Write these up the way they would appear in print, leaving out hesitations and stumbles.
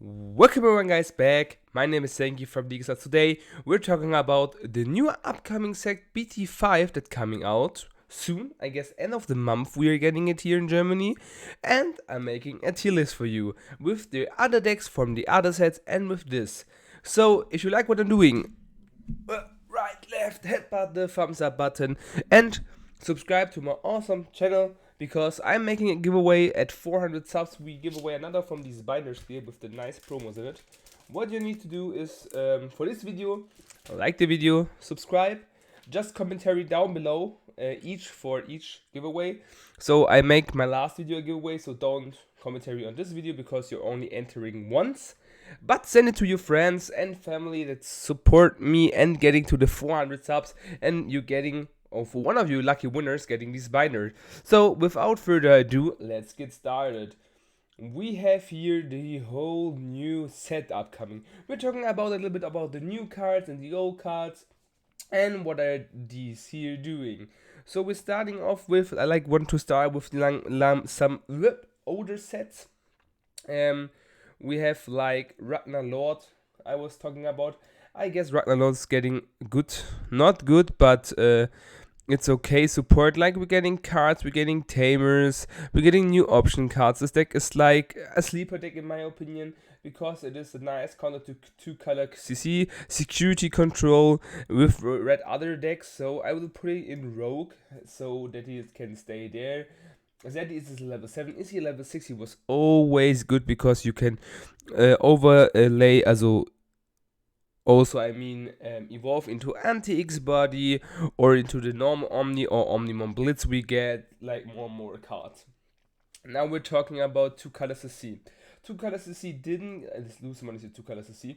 Welcome everyone guys back. My name is Senki from GUYSSSSS. Today we're talking about the new upcoming set BT5 that's coming out soon. I guess end of the month we are getting it here in Germany. And I'm making a tier list for you with the other decks from the other sets and with this. So if you like what I'm doing, right, left, hit the thumbs up button and subscribe to my awesome channel because I'm making a giveaway at 400 subs. We give away another from these binders here with the nice promos in it. What you need to do is for this video, like the video, subscribe, just commentary down below each for each giveaway. So I make my last video a giveaway, so don't commentary on this video because you're only entering once. But send it to your friends and family that support me and getting to the 400 subs, and you're getting, or for one of you lucky winners, getting these binders. So without further ado, let's get started. We have here the whole new set upcoming. We're talking about a little bit about the new cards and the old cards and what are these here doing. So we're starting off with, I want to start with some older sets. We have like Ragnar Lord I was talking about. I guess Ragnar Lord's getting good, not good, but it's okay support. Like we're getting cards, we're getting tamers, we're getting new option cards. This deck is like a sleeper deck in my opinion because it is a nice counter to 2-color CC, security control with red other decks. So I will put it in Rogue so that it can stay there. Zeddy is level 7. Is he level 6? He was always good because you can overlay, evolve into anti-X body or into the normal Omni or Omnimon Blitz. We get like more cards. Now we're talking about 2-color CC. 2-color CC didn't. Let's lose money to 2-color CC.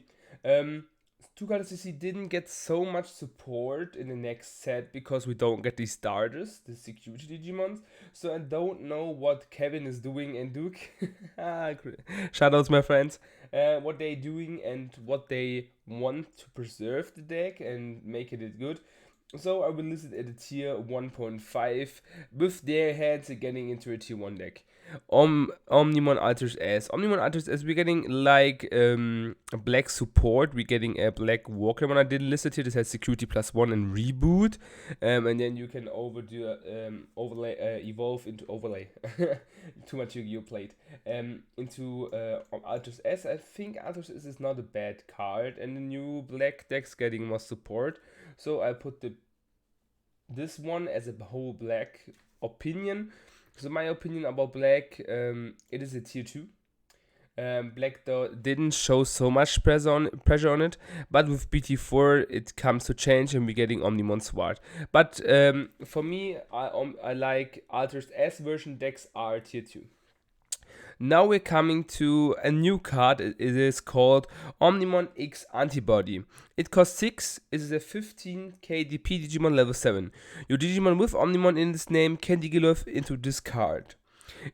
2-color CC didn't get so much support in the next set because we don't get these starters, the security Digimons. So I don't know what Kevin is doing and Duke. Shoutouts, my friends. What they doing and what they want to preserve the deck and make it good. So I will list it at a tier 1.5 with their heads getting into a tier 1 deck. Omnimon Alters S. Omnimon Alters S, we're getting like a black support. We're getting a black Walker one. I didn't list it here. This has security +1 and reboot. And then you can evolve into overlay. Too much Yu-Gi-Oh played. Into Alters S. I think Alters S is not a bad card. And the new black deck's getting more support. So I put this one as a whole black opinion. So my opinion about black, it is a tier 2. Black though didn't show so much pressure on it, but with BT4 it comes to change and we're getting Omnimon Sword. But for me, I like Alters S version decks are tier 2. Now we're coming to a new card. It is called Omnimon X Antibody. It costs 6. It is a 15k DP Digimon level 7. Your Digimon with Omnimon in its name can devolve into this card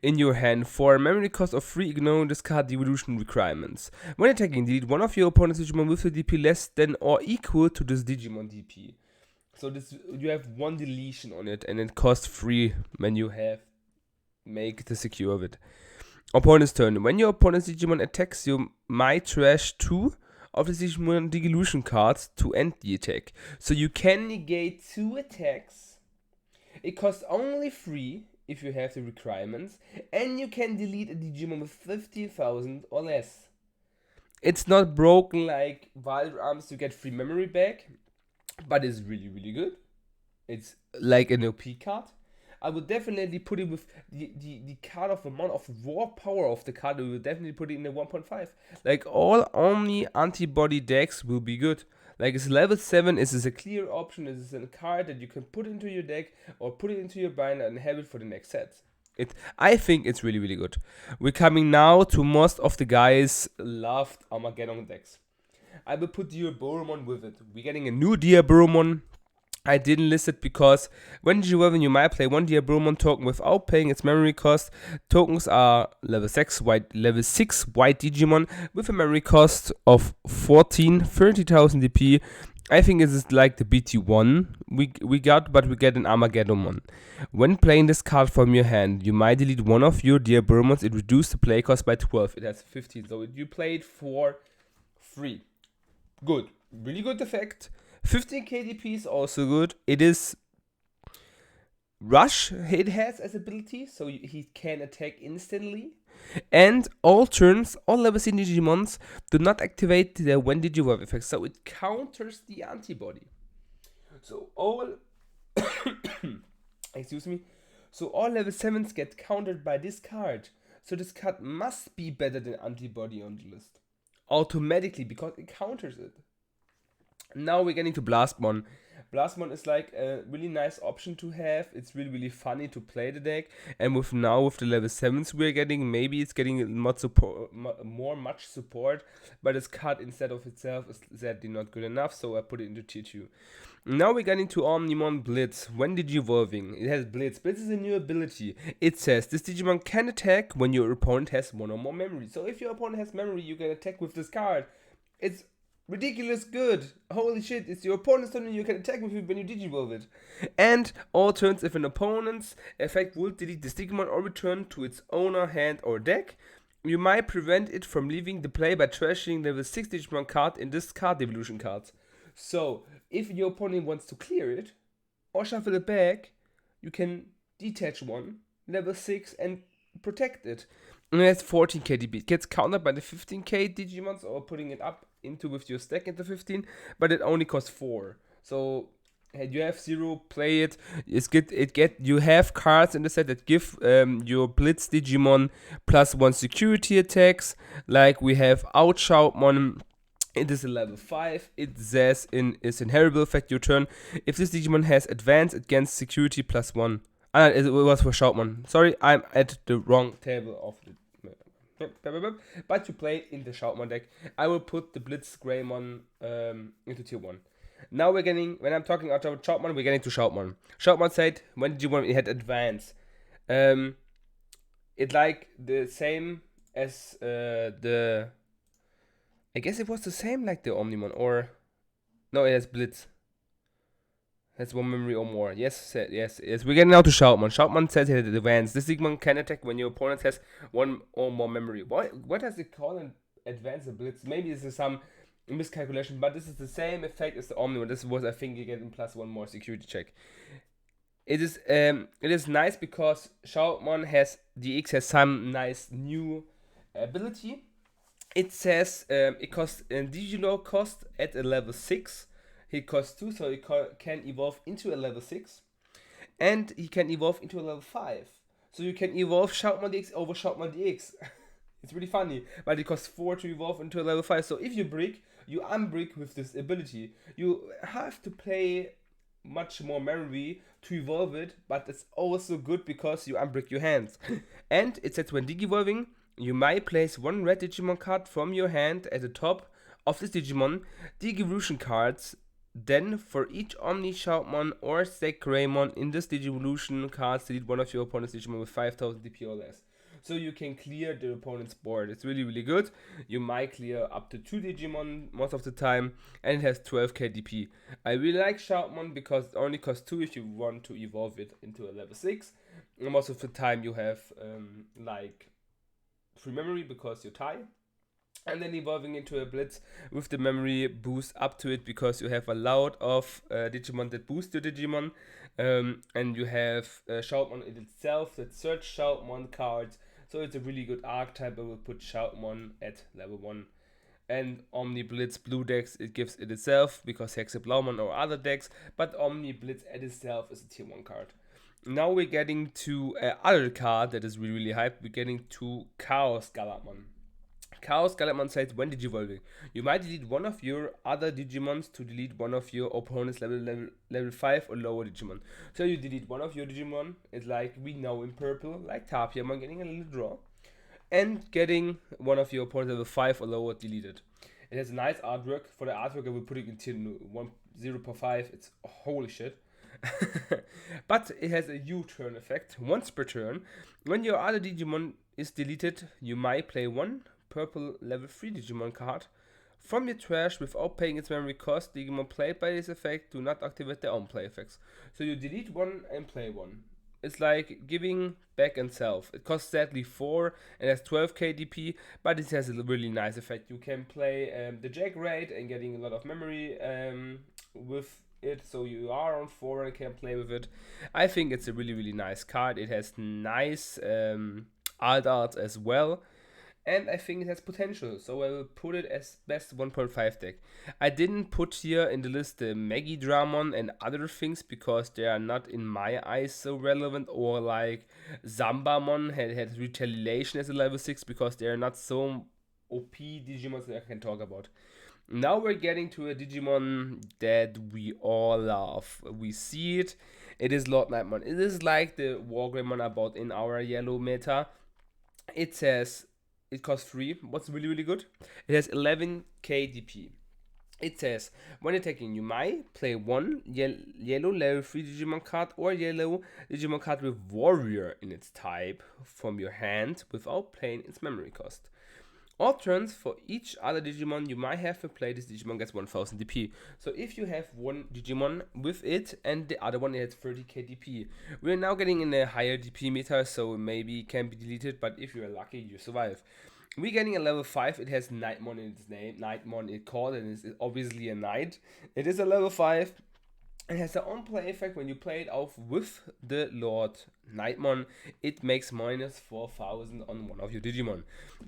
in your hand for a memory cost of 3, ignoring discard devolution requirements. When attacking, delete one of your opponent's Digimon with a DP less than or equal to this Digimon DP. So this, you have one deletion on it and it costs 3 when you have make the secure of it. Opponent's turn. When your opponent's Digimon attacks, you might trash 2 of the Digimon devolution cards to end the attack. So you can negate 2 attacks. It costs only 3 if you have the requirements, and you can delete a Digimon with 50,000 or less. It's not broken like Wild Arms to get free memory back, but it's really good. It's like an OP card. I would definitely put it with the card of the amount of raw power of the card. We will definitely put it in the 1.5. Like all Omni antibody decks will be good. Like it's level 7, this is a clear option. This is a card that you can put into your deck or put it into your binder and have it for the next sets. I think it's really good. We're coming now to most of the guys loved Armageddon decks. I will put Diaboromon with it. We're getting a new Diaboromon I didn't list it because when you might play one Diabromon token without paying its memory cost. Tokens are level 6 white Digimon with a memory cost of 30,000 DP. I think it is like the BT1 we got, but we get an Armageddon. When playing this card from your hand, you might delete one of your Diabromons. It reduces the play cost by 12. It has 15, so you play it for free. Good, really good effect. 15 KDP is also good. It is Rush, it has as ability, so he can attack instantly. And all turns, all level 6 Digimons do not activate the when Digivolve effect, so it counters the antibody. So all excuse me. So all level 7s get countered by this card. So this card must be better than antibody on the list. Automatically, because it counters it. Now we're getting to Blastmon. Blastmon is like a really nice option to have. It's really, really funny to play the deck. And with the level 7s we're getting, maybe it's getting much support. But its card instead of itself is sadly not good enough, so I put it into tier 2. Now we're getting to Omnimon Blitz. When Digivolving, it has Blitz. Blitz is a new ability. It says this Digimon can attack when your opponent has one or more memory. So if your opponent has memory, you can attack with this card. It's ridiculous good. Holy shit, it's your opponent's turn and you can attack with it when you Digivolve it. And all turns, if an opponent's effect will delete this Digimon or return to its owner, hand or deck, you might prevent it from leaving the play by trashing level 6 Digimon card in this card evolution cards. So, if your opponent wants to clear it or shuffle it back, you can detach one, level 6, and protect it. And it has 14k DP. It gets countered by the 15k Digimons or putting it up into with your stack into 15, but it only costs 4. So you have 0, play it. You have cards in the set that give your Blitz Digimon +1 security attacks. Like we have Outshoutmon. It is a level 5. It says in its inheritable effect your turn. If this Digimon has advance against security +1. It was for Shoutmon. Sorry, I'm at the wrong table of the. But you play in the Shoutmon deck. I will put the Blitz Greymon into tier 1. Now when I'm talking about Shoutmon, we're getting to Shoutmon. Shoutmon said when Digimon it had advance. It like the same as the. I guess it was the same like the Omnimon, or no, it has Blitz. That's one memory or more. Yes. We're getting now to Shoutmon. Shoutmon says it has advance. This Digimon can attack when your opponent has one or more memory. What does it call an advance or Blitz? Maybe this is some miscalculation, but this is the same effect as the Omnimon. This was, I think, you get in +1 more security check. It is nice because Shoutmon has some nice new ability. It says it costs Digilo cost at a level 6. He costs 2, so he can evolve into a level 6. And he can evolve into a level 5. So you can evolve Shoutmon DX over Shoutmon DX. It's really funny. But it costs 4 to evolve into a level 5. So if you brick, you unbrick with this ability. You have to play much more memory to evolve it, but it's also good because you unbrick your hands. And it says when Digivolving, you might place one red Digimon card from your hand at the top of this Digimon. Digivolution cards. Then, for each Omni, Shoutmon, or Stack Greymon in this Digivolution cards, delete one of your opponent's Digimon with 5,000 DP or less. So you can clear the opponent's board. It's really, really good. You might clear up to 2 Digimon most of the time, and it has 12k DP. I really like Shoutmon because it only costs 2 if you want to evolve it into a level 6. And most of the time you have like free memory because you tie. And then evolving into a Blitz with the memory boost up to it because you have a lot of Digimon that boost your Digimon. And you have Shoutmon in itself that search Shoutmon cards. So it's a really good archetype. I will put Shoutmon at level 1. And Omni Blitz blue decks, it gives it itself because Hexablaumon or other decks. But Omni Blitz at itself is a tier 1 card. Now we're getting to another card that is really, really hyped. We're getting to Chaos Galamon. Chaos Galamon says when Digivolving, you might delete one of your other Digimons to delete one of your opponent's level 5 or lower Digimon. So you delete one of your Digimon, it's like we know in purple, like Tapiamon getting a little draw, and getting one of your opponent's level 5 or lower deleted. It has a nice artwork. For the artwork, I will put it into 0.5. It's holy shit. But it has a U-turn effect. Once per turn, when your other Digimon is deleted, you might play one purple level 3 Digimon card from your trash without paying its memory cost. Digimon played by this effect do not activate their own play effects. So you delete one and play one. It's like giving back and self. It costs sadly 4 and has 12k DP, but it has a really nice effect. You can play the Jag raid and getting a lot of memory with it, so you are on 4 and can play with it. I think it's a really nice card. It has nice alt arts as well, and I think it has potential, so I will put it as best 1.5 deck. I didn't put here in the list the Megi Dramon and other things because they are not in my eyes so relevant, or like Zambamon had Retaliation as a level 6 because they are not so OP Digimons that I can talk about. Now we're getting to a Digimon that we all love. We see it. It is Lord Nightmon. It is like the Wargreymon about in our yellow meta. It says it costs 3. What's really good? It has 11k DP. It says, when attacking, you might play one yellow level 3 Digimon card or yellow Digimon card with Warrior in its type from your hand without paying its memory cost. All turns for each other Digimon you might have to play, this Digimon gets 1000 DP. So if you have one Digimon with it and the other one has 30k DP, we're now getting in a higher DP meta, so maybe it can be deleted, but if you're lucky, you survive. We're getting a level 5, it has Nightmon in its name, Nightmon it called, and it's obviously a knight. It is a level 5. It has an on-play effect. When you play it off with the Lord Nightmon, it makes minus 4000 on one of your Digimon.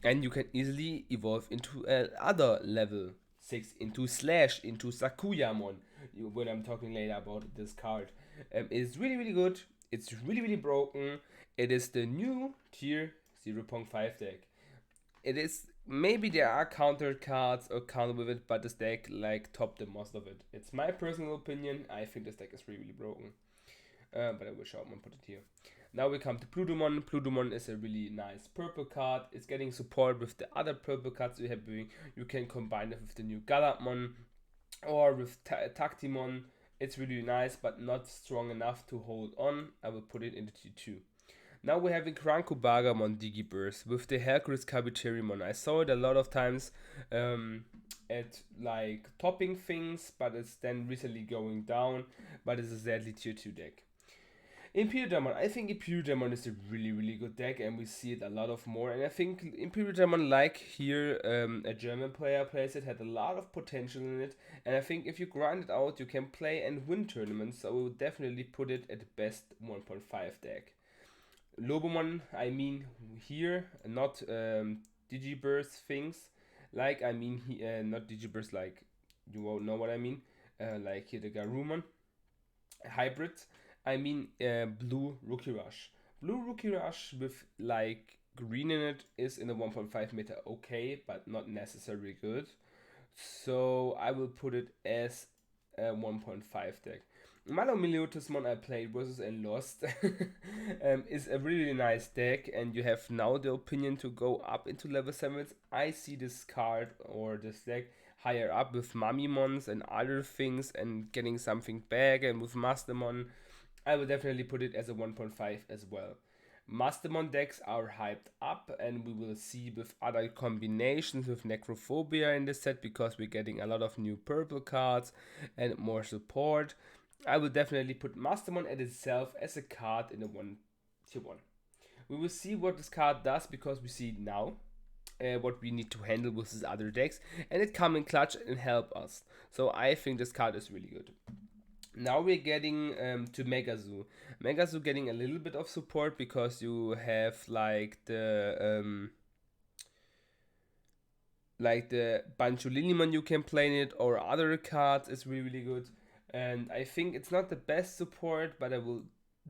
And you can easily evolve into another level 6, into Slash, into Sakuyamon, when I'm talking later about this card. It's really good. It's really broken. It is the new tier 0.5 deck. It is, maybe there are counter cards or counter with it, but this deck like top the most of it. It's my personal opinion. I think this deck is really broken. But I wish I would put it here. Now we come to Pludumon. Pludumon is a really nice purple card. It's getting support with the other purple cards we have. You can combine it with the new Galatmon or with Tactimon. It's really nice, but not strong enough to hold on. I will put it into T2. Now we're having Crankobagamon Digiburst with the Hercules Kabuterimon. I saw it a lot of times at like topping things, but it's then recently going down. But it's a sadly tier 2 deck. Imperial Demon. I think Imperial Demon is a really good deck, and we see it a lot of more. And I think Imperial Demon, like here a German player plays it, had a lot of potential in it. And I think if you grind it out, you can play and win tournaments. So I would definitely put it at best 1.5 deck. Lobomon, I mean here, not Digiburst things. Like, I mean, not Digiburst, like, you won't know what I mean. Like here the Garurumon. Hybrid, I mean Blue Rookie Rush. Blue Rookie Rush with, like, green in it is in the 1.5 meter okay, but not necessarily good. So I will put it as a 1.5 deck. Malomiliotismon I played versus and lost is a really nice deck, and you have now the opinion to go up into level 7. I see this card or this deck higher up with Mamimons and other things and getting something back, and with Mastermon I will definitely put it as a 1.5 as well. Mastermon decks are hyped up, and we will see with other combinations with Necrophobia in this set because we're getting a lot of new purple cards and more support. I will definitely put Mastermon at itself as a card in the tier 1. We will see what this card does because we see now what we need to handle with these other decks, and it come in clutch and help us. So I think this card is really good. Now we're getting to Megazoo. Megazoo getting a little bit of support because you have like the Bancholinimon you can play in it, or other cards is really good. And I think it's not the best support, but I will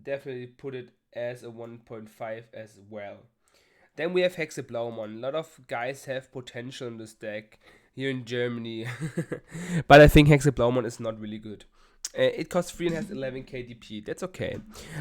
definitely put it as a 1.5 as well. Then we have Hexablaumon. A lot of guys have potential in this deck here in Germany. But I think Hexablaumon is not really good. It costs 3 and has 11 KDP. That's okay.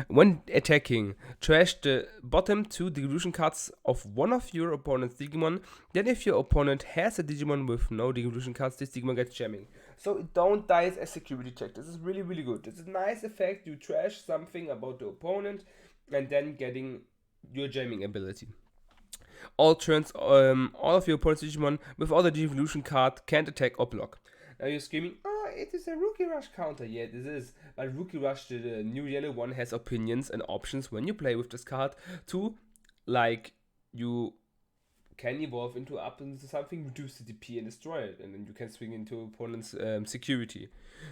When attacking, trash the bottom 2 deglution cards of one of your opponent's Digimon. Then, if your opponent has a Digimon with no deglution cards, this Digimon gets jamming. So it don't die as security check. This is really, really good. It's a nice effect. You trash something about the opponent and then getting your jamming ability. All turns, all of your opponent's Digimon without a devolution card can't attack or block. Now you're screaming, oh, it is a Rookie Rush counter. Yeah, this is. But Rookie Rush, the new yellow one, has opinions and options when you play with this card to, like, you can evolve into something, reduce the DP and destroy it, and then you can swing into opponent's security.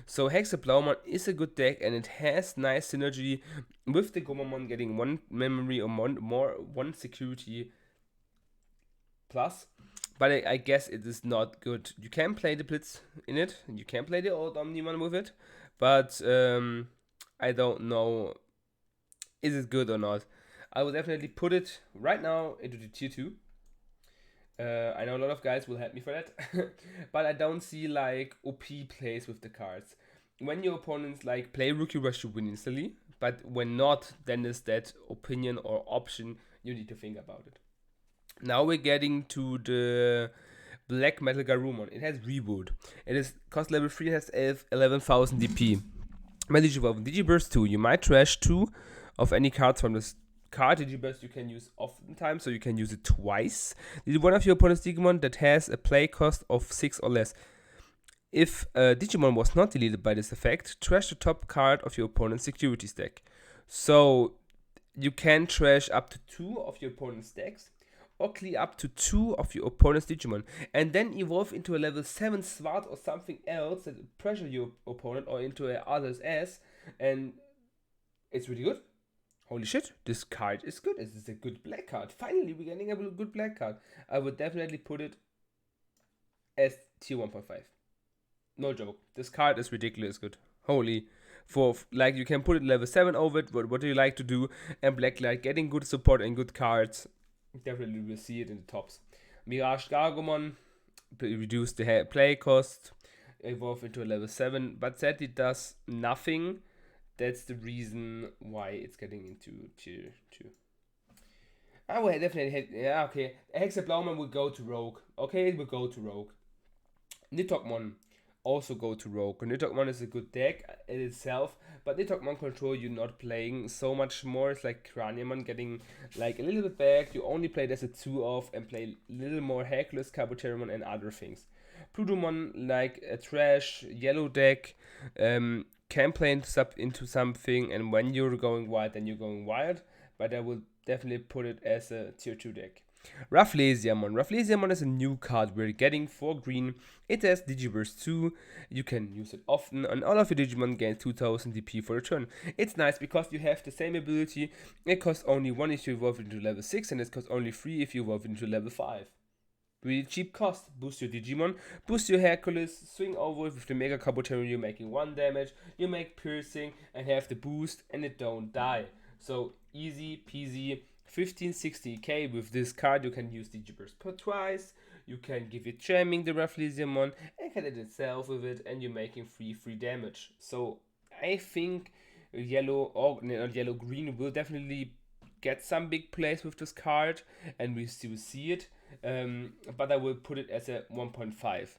So Hexablaumann is a good deck, and it has nice synergy with the Gomamon getting one memory or one security plus. But I guess it is not good. You can play the Blitz in it. You can play the old Omni-Mon with it. But I don't know. Is it good or not? I will definitely put it right now into the tier 2. I know a lot of guys will help me for that. But I don't see like OP plays with the cards. When your opponents like play Rookie Rush, you win instantly. But when not, then is that opinion or option you need to think about it. Now we're getting to the Black Metal Garurumon. It has Reboot. It is cost level 3 and has 11,000 DP. My Digiburst 2. You might trash 2 of any cards from this card. Digiburst you can use oftentimes, so you can use it twice. One of your opponent's Digimon that has a play cost of 6 or less. If a Digimon was not deleted by this effect, trash the top card of your opponent's security stack. So you can trash up to 2 of your opponent's decks, or clear up to 2 of your opponent's Digimon, and then evolve into a level 7 Swart or something else that pressure your opponent or into a other's ass, and it's really good. Holy shit, this card is good. This is a good black card. Finally, we're getting a good black card. I would definitely put it as tier 1.5. No joke. This card is ridiculous good. Holy. For like, you can put it level 7 over it. What do you like to do? And black, like getting good support and good cards. Definitely will see it in the tops. Mirage Gargomon, reduce the play cost, evolve into a level 7, but sadly does nothing. That's the reason why it's getting into tier 2. I will definitely yeah, okay. Hexablaumann will go to Rogue. Okay, it will go to Rogue. Nidhoggmon also go to Rogue. Nidhoggmon is a good deck in itself, but Nidhoggmon control you're not playing so much more. It's like Craniamon getting like a little bit back. You only play it as a 2-off and play a little more Hercules, Carboteramon and other things. Plutomon, like a trash yellow deck, can play into something, and when you're going wild, then you're going wild. But I will definitely put it as a tier 2 deck. Rafflesiamon. Rafflesiamon is a new card we're getting for green. It has Digiburst 2. You can use it often, and all of your Digimon gain 2000 DP for a turn. It's nice because you have the same ability. It costs only 1 if you evolve into level 6, and it costs only 3 if you evolve into level 5. Really cheap cost. Boost your Digimon, boost your Hercules, swing over with the Mega Carboteramon, you're making 1 damage, you make piercing and have the boost, and it don't die. So easy peasy. 1560k with this card. You can use Digiburst per twice. You can give it jamming the Rafflesiamon and can hit itself with it, and you're making free damage. So I think yellow or not yellow green will definitely get some big plays with this card, and we still see it. But I will put it as a 1.5.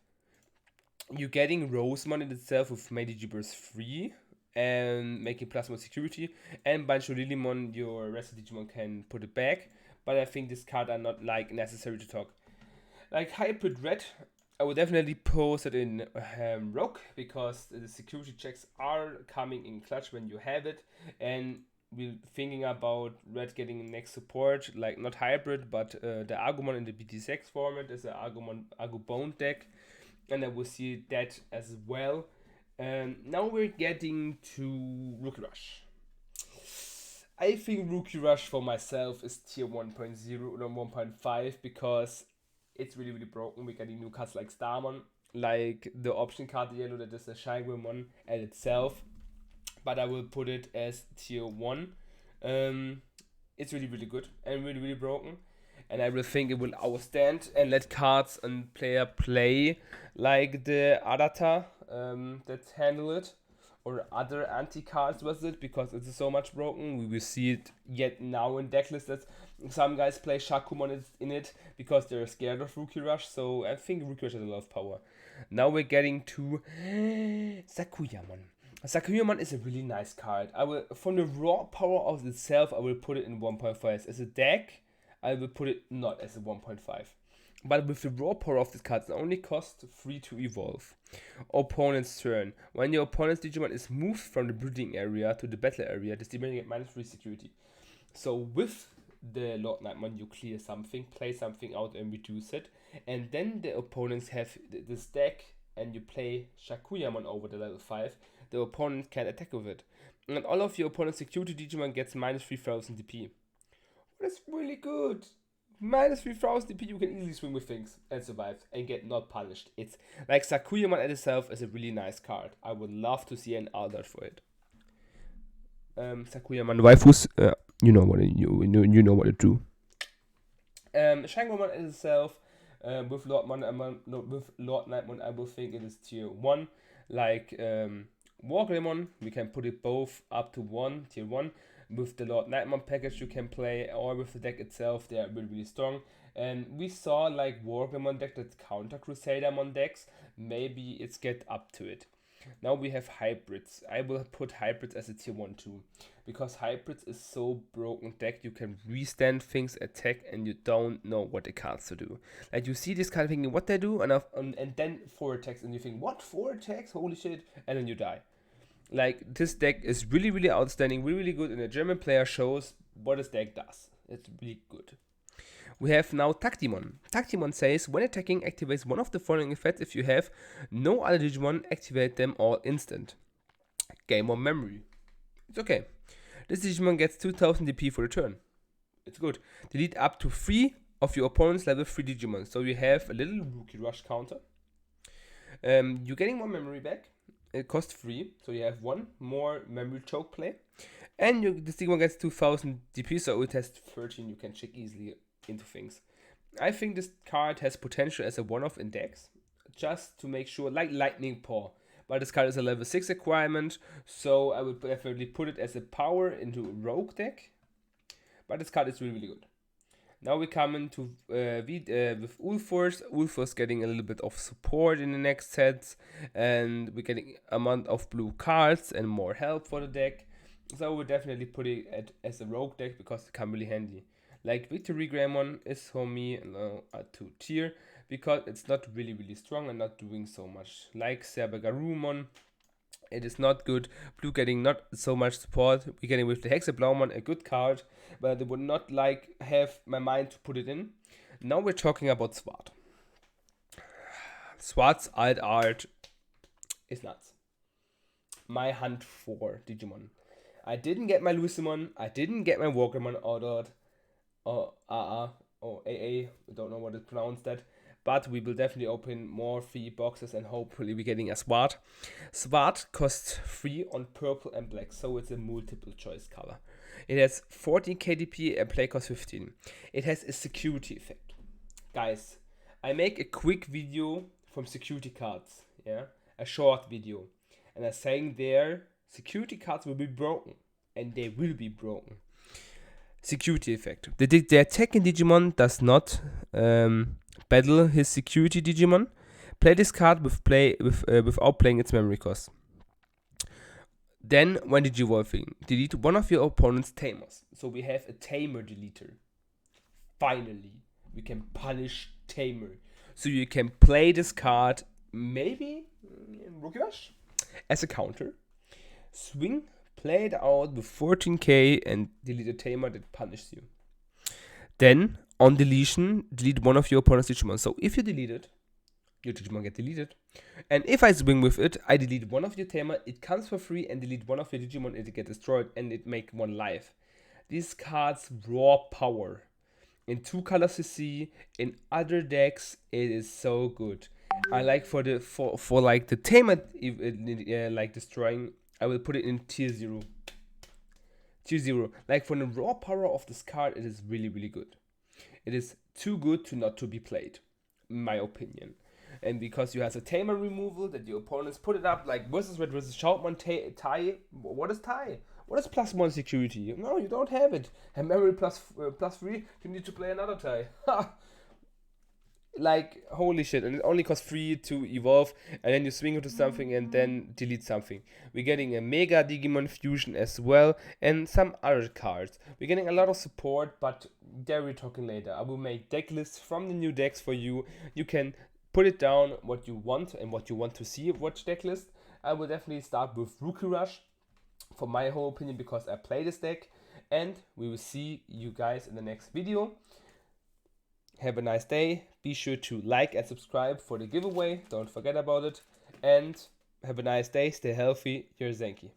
You're getting Rosemon in itself with Made Digiburst 3 and making plus more security, and Bancho Lilimon, your rest of Digimon can put it back, but I think this card are not like necessary to talk. Like Hybrid Red, I would definitely post it in Rogue, because the security checks are coming in clutch when you have it, and we're thinking about Red getting next support, like not Hybrid, but the Agumon in the BT06 format is an Agubone deck, and I will see that as well. Now we're getting to Rookie Rush. I think Rookie Rush for myself is tier 1.0 or 1.5 because it's really broken. We're getting new cards like Starmon, like the option card yellow that is a Shigwemon at itself, but I will put it as tier 1. It's really good and really broken, and I will think it will outstand and let cards and player play like the Adata that handle it, or other anti-cards with it, because it's so much broken. We will see it yet now in deck lists that some guys play Shakumon in it because they're scared of Rookie Rush, so I think Rookie Rush has a lot of power. Now we're getting to Sakuyamon. Sakuyamon is a really nice card. I will, from the raw power of itself, I will put it in 1.5. As a deck, I will put it not as a 1.5. But with the raw power of this card, it only costs 3 to evolve. Opponent's turn. When your opponent's Digimon is moved from the breeding area to the battle area, this Digimon get -3 security. So with the Lord Nightmon, you clear something, play something out and reduce it. And then the opponents have this deck and you play Shakuyamon over the level 5. The opponent can attack with it. And all of your opponent's security Digimon gets -3000 DP. That's really good. -3000 DP, you can easily swing with things and survive and get not punished. It's like Sakuyamon at itself is a really nice card. I would love to see an Aldert for it. Sakuyamon waifus, you know what you know what to do. Shangomon at itself, with Lord Nightmon, I will think it is tier 1. Like Wargreymon, we can put it both up to tier 1. With the Lord Nightmon package you can play, or with the deck itself, they are really, really strong. And we saw like Wargreymon deck that counter Crusadermon decks, maybe it's get up to it. Now we have hybrids. I will put hybrids as a tier 1 too, because hybrids is so broken deck. You can restand things, attack, and you don't know what the cards to do. Like you see this card thinking what they do, and then 4 attacks, and you think what, 4 attacks, holy shit, and then you die. Like, this deck is really, really outstanding, really, really good, and a German player shows what this deck does. It's really good. We have now Tactimon. Tactimon says, when attacking, activates one of the following effects. If you have no other Digimon, activate them all instant. Game on memory. It's okay. This Digimon gets 2000 DP for the turn. It's good. Delete up to 3 of your opponent's level 3 Digimon. So you have a little Rookie Rush counter. You're getting 1 memory back. It costs 3, so you have 1 more memory choke play. And this Digimon gets 2000 DP, so it has 13. You can check easily into things. I think this card has potential as a one-off in decks, just to make sure, like Lightning Paw. But this card is a level 6 requirement, so I would definitely put it as a power into a rogue deck. But this card is really, really good. Now we come into with Ulforce. Ulforce getting a little bit of support in the next sets, and we're getting a amount of blue cards and more help for the deck. So we're definitely putting it as a rogue deck because it comes really handy. Like Victory Greymon is for me a 2 tier because it's not really, really strong and not doing so much. Like Serbegarumon, it is not good. Blue getting not so much support. We're getting with the Hexablaumon a good card, but I would not like have my mind to put it in. Now we're talking about Swart. Swart's alt art is nuts. My hunt for Digimon. I didn't get my Lucimon. I didn't get my Wargreymon ordered. Or AA or AA. I don't know what to pronounce that. But we will definitely open more free boxes and hopefully we're getting a Swart. Swart costs 3 on purple and black, so it's a multiple choice color. It has 14 KDP and play cost 15. It has a security effect. Guys, I make a quick video from security cards, yeah, a short video. And I'm saying there, security cards will be broken. And they will be broken. Security effect. The attacking Digimon does not battle his security Digimon. Play this card without playing its memory cost. Then, when Digivolving, delete one of your opponent's tamers. So we have a tamer deleter. Finally, we can punish tamer. So you can play this card, maybe in Rookie Rush, as a counter. Swing, play it out with 14k and delete a tamer that punishes you. Then, on deletion, delete one of your opponent's Digimon. So if you delete it, your Digimon get deleted. And if I swing with it, I delete one of your tamer, it comes for free, and delete one of your Digimon, it get destroyed, and it make 1 life. These cards raw power. In 2 colors you see, in other decks, it is so good. I like for like the tamer, like destroying, I will put it in tier 0. Tier 0. Like for the raw power of this card, it is really, really good. It is too good to not to be played, in my opinion. and because you have a tamer removal that your opponents put it up like versus red versus Shoutman tie. What is tie? What is +1 security? No, you don't have it. And memory +3, you need to play another tie. Like, holy shit, and it only costs 3 to evolve, and then you swing into something and then delete something. We're getting a Mega Digimon Fusion as well, and some other cards. We're getting a lot of support, but there we're talking later. I will make deck lists from the new decks for you. You can put it down what you want and what you want to see of which deck list. I will definitely start with Rookie Rush, for my whole opinion, because I play this deck, and we will see you guys in the next video. Have a nice day. Be sure to like and subscribe for the giveaway. Don't forget about it. And have a nice day. Stay healthy. Your Zenki.